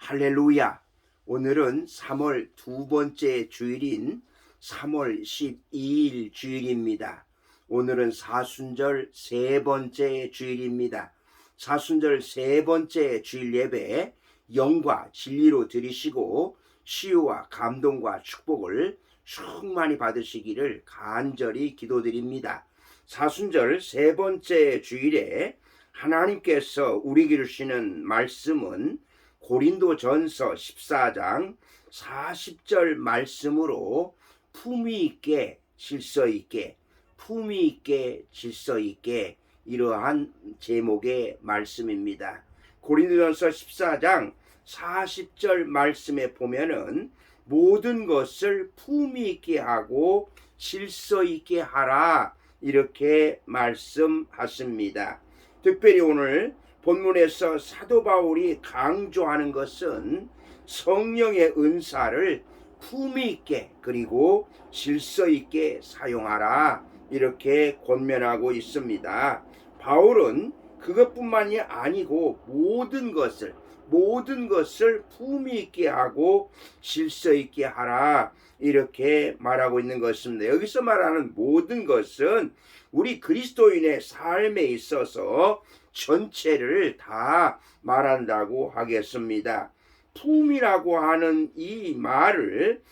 할렐루야. 오늘은 3월 두 번째 주일인 3월 12일 주일입니다. 오늘은 사순절 세 번째 주일입니다. 사순절 세 번째 주일 예배 영과 진리로 드리시고 치유와 감동과 축복을 충만히 받으시기를 간절히 기도드립니다. 사순절 세 번째 주일에 하나님께서 우리에게 주시는 말씀은 고린도전서 14장 40절 말씀으로 품위 있게 질서 있게 품위 있게 질서 있게 이러한 제목의 말씀입니다. 고린도전서 14장 40절 말씀에 보면은 모든 것을 품위 있게 하고 질서 있게 하라 이렇게 말씀하십니다. 특별히 오늘 본문에서 사도 바울이 강조하는 것은 성령의 은사를 품위 있게 그리고 질서 있게 사용하라 이렇게 권면하고 있습니다. 바울은 그것뿐만이 아니고 모든 것을 품위 있게 하고 질서 있게 하라 이렇게 말하고 있는 것입니다. 여기서 말하는 모든 것은 우리 그리스도인의 삶에 있어서 전체를 다 말한다고 하겠습니다. 품이라고 하는 이 말을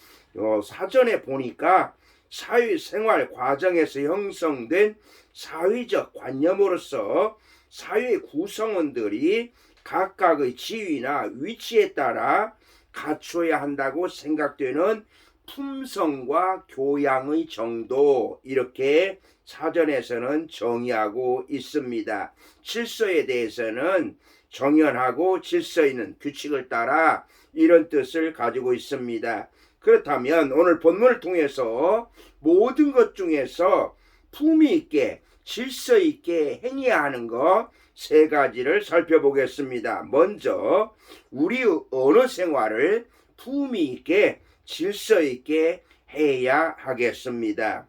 사전에 보니까 사회생활 과정에서 형성된 사회적 관념으로서 사회 구성원들이 각각의 지위나 위치에 따라 갖춰야 한다고 생각되는 품성과 교양의 정도 이렇게 사전에서는 정의하고 있습니다. 질서에 대해서는 정연하고 질서 있는 규칙을 따라 이런 뜻을 가지고 있습니다. 그렇다면 오늘 본문을 통해서 모든 것 중에서 품위 있게 질서 있게 행해야 하는 것 세 가지를 살펴보겠습니다. 먼저 우리 언어 생활을 품위 있게 질서 있게 해야 하겠습니다.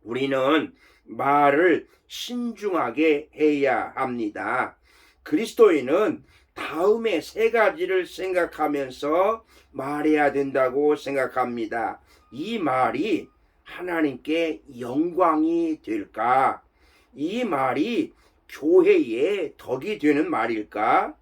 우리는 말을 신중하게 해야 합니다. 그리스도인은 다음의 세 가지를 생각하면서 말해야 된다고 생각합니다. 이 말이 하나님께 영광이 될까? 이 말이 교회에 덕이 되는 말일까?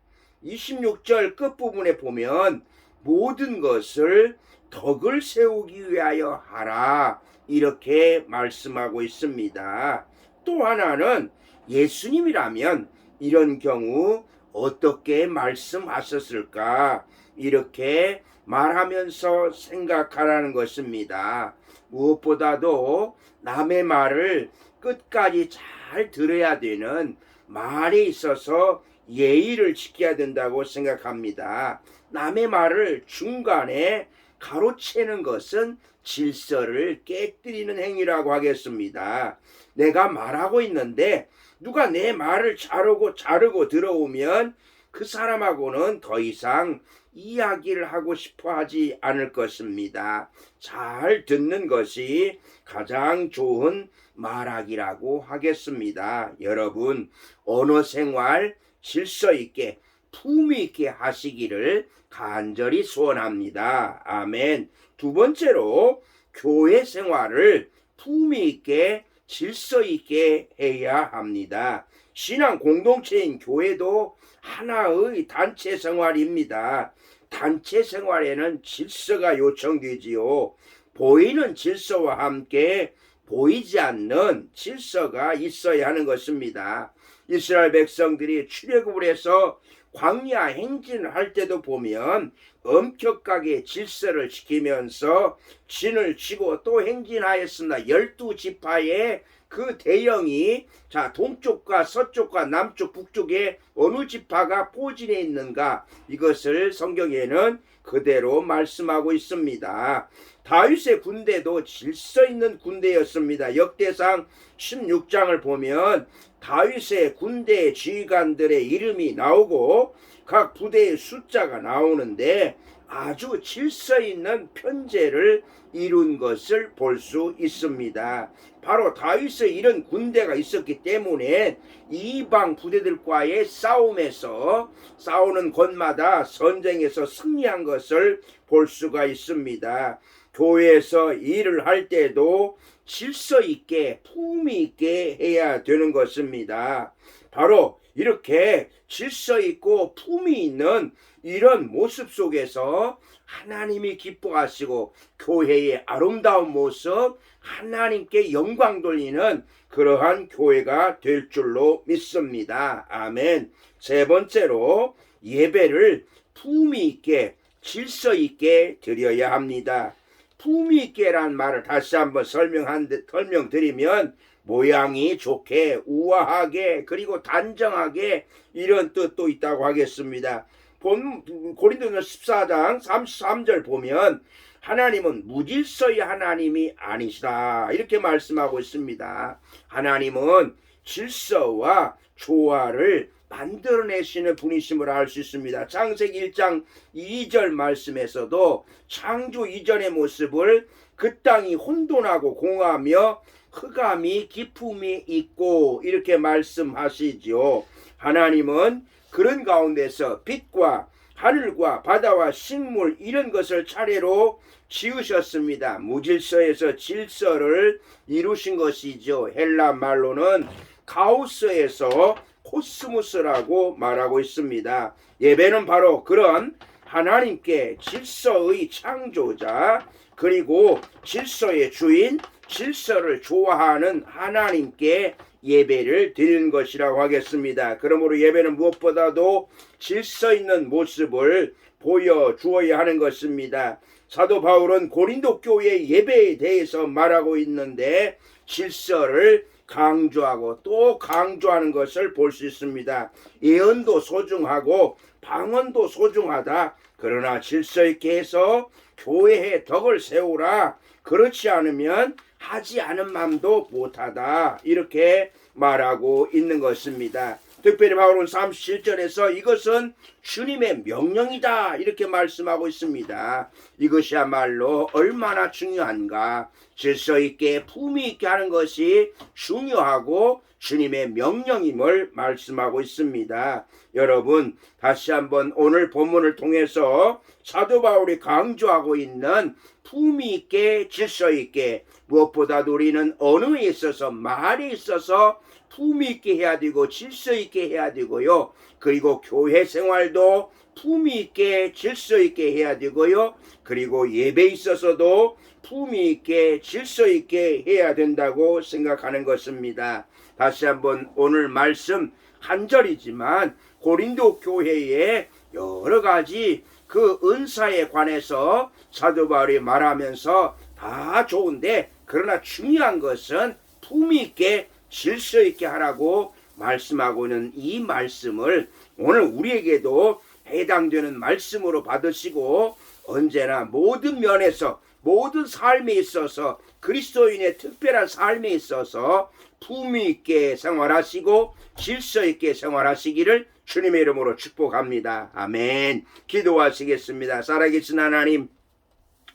26절 끝부분에 보면 모든 것을 덕을 세우기 위하여 하라 이렇게 말씀하고 있습니다. 또 하나는 예수님이라면 이런 경우 어떻게 말씀하셨을까 이렇게 말하면서 생각하라는 것입니다. 무엇보다도 남의 말을 끝까지 잘 들어야 되는 말에 있어서 예의를 지켜야 된다고 생각합니다. 남의 말을 중간에 가로채는 것은 질서를 깨뜨리는 행위라고 하겠습니다. 내가 말하고 있는데 누가 내 말을 자르고 들어오면 그 사람하고는 더 이상 이야기를 하고 싶어 하지 않을 것입니다. 잘 듣는 것이 가장 좋은 말하기라고 하겠습니다. 여러분, 언어 생활 질서 있게 품위 있게 하시기를 간절히 소원합니다. 아멘. 두 번째로 교회 생활을 품위 있게 질서 있게 해야 합니다. 신앙 공동체인 교회도 하나의 단체 생활입니다. 단체 생활에는 질서가 요청되지요. 보이는 질서와 함께 보이지 않는 질서가 있어야 하는 것입니다. 이스라엘 백성들이 출애굽을 해서 광야 행진을 할 때도 보면 엄격하게 질서를 지키면서 진을 치고 또 행진하였습니다. 12지파의 그 대령이 동쪽과 서쪽과 남쪽 북쪽에 어느 지파가 포진해 있는가 이것을 성경에는 그대로 말씀하고 있습니다. 다윗의 군대도 질서 있는 군대였습니다. 역대상 16장을 보면 다윗의 군대 지휘관들의 이름이 나오고 각 부대의 숫자가 나오는데 아주 질서 있는 편제를 이룬 것을 볼 수 있습니다. 바로 다윗의 이런 군대가 있었기 때문에 이방 부대들과의 싸움에서 싸우는 곳마다 전쟁에서 승리한 것을 볼 수가 있습니다. 교회에서 일을 할 때도 질서 있게 품위 있게 해야 되는 것입니다. 바로 이렇게 질서 있고 품위 있는 이런 모습 속에서 하나님이 기뻐하시고 교회의 아름다운 모습, 하나님께 영광 돌리는 그러한 교회가 될 줄로 믿습니다. 아멘. 세 번째로 예배를 품위 있게 질서 있게 드려야 합니다. 품위 있게란 말을 다시 한번 설명드리면 모양이 좋게, 우아하게, 그리고 단정하게 이런 뜻도 있다고 하겠습니다. 고린도전서 14장 33절 보면 하나님은 무질서의 하나님이 아니시다 이렇게 말씀하고 있습니다. 하나님은 질서와 조화를 만들어내시는 분이심을 알 수 있습니다. 창세기 1장 2절 말씀에서도 창조 이전의 모습을 그 땅이 혼돈하고 공하며 흑암이 기품이 있고 이렇게 말씀하시지요. 하나님은 그런 가운데서 빛과 하늘과 바다와 식물 이런 것을 차례로 지으셨습니다. 무질서에서 질서를 이루신 것이죠. 헬라 말로는 카오스에서 코스모스라고 말하고 있습니다. 예배는 바로 그런 하나님께 질서의 창조자 그리고 질서의 주인, 질서를 좋아하는 하나님께 예배를 드리는 것이라고 하겠습니다. 그러므로 예배는 무엇보다도 질서 있는 모습을 보여주어야 하는 것입니다. 사도 바울은 고린도 교회 예배에 대해서 말하고 있는데 질서를 강조하고 또 강조하는 것을 볼 수 있습니다. 예언도 소중하고 방언도 소중하다. 그러나 질서 있게 해서 교회에 덕을 세우라. 그렇지 않으면 하지 않은 마음도 못하다. 이렇게 말하고 있는 것입니다. 특별히 바울은 37절에서 이것은 주님의 명령이다 이렇게 말씀하고 있습니다. 이것이야말로 얼마나 중요한가. 질서 있게 품위 있게 하는 것이 중요하고 주님의 명령임을 말씀하고 있습니다. 여러분 다시 한번 오늘 본문을 통해서 사도 바울이 강조하고 있는 품위 있게 질서 있게 무엇보다도 우리는 언어에 있어서 말에 있어서 품위 있게 해야 되고 질서 있게 해야 되고요. 그리고 교회 생활도 품위 있게 질서 있게 해야 되고요. 그리고 예배에 있어서도 품위 있게 질서 있게 해야 된다고 생각하는 것입니다. 다시 한번 오늘 말씀 한 절이지만 고린도 교회의 여러 가지 그 은사에 관해서 사도 바울이 말하면서 다 좋은데 그러나 중요한 것은 품위 있게 질서 있게 하라고 말씀하고 있는 이 말씀을 오늘 우리에게도 해당되는 말씀으로 받으시고 언제나 모든 면에서 모든 삶에 있어서 그리스도인의 특별한 삶에 있어서 품위 있게 생활하시고 질서 있게 생활하시기를 주님의 이름으로 축복합니다. 아멘. 기도하시겠습니다. 살아계신 하나님,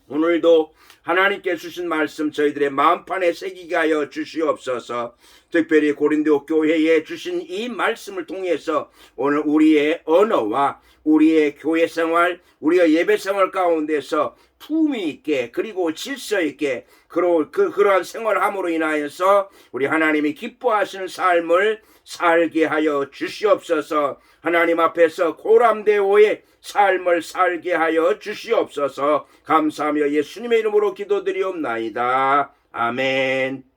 오늘도 하나님께 주신 말씀 저희들의 마음판에 새기게 하여 주시옵소서. 특별히 고린도 교회에 주신 이 말씀을 통해서 오늘 우리의 언어와 우리의 교회 생활, 우리의 예배 생활 가운데서 품위 있게 그리고 질서 있게 그러한 생활함으로 인하여서 우리 하나님이 기뻐하시는 삶을 살게 하여 주시옵소서. 하나님 앞에서 고람대오의 삶을 살게 하여 주시옵소서. 감사하며 예수님의 이름으로 기도드리옵나이다. 아멘.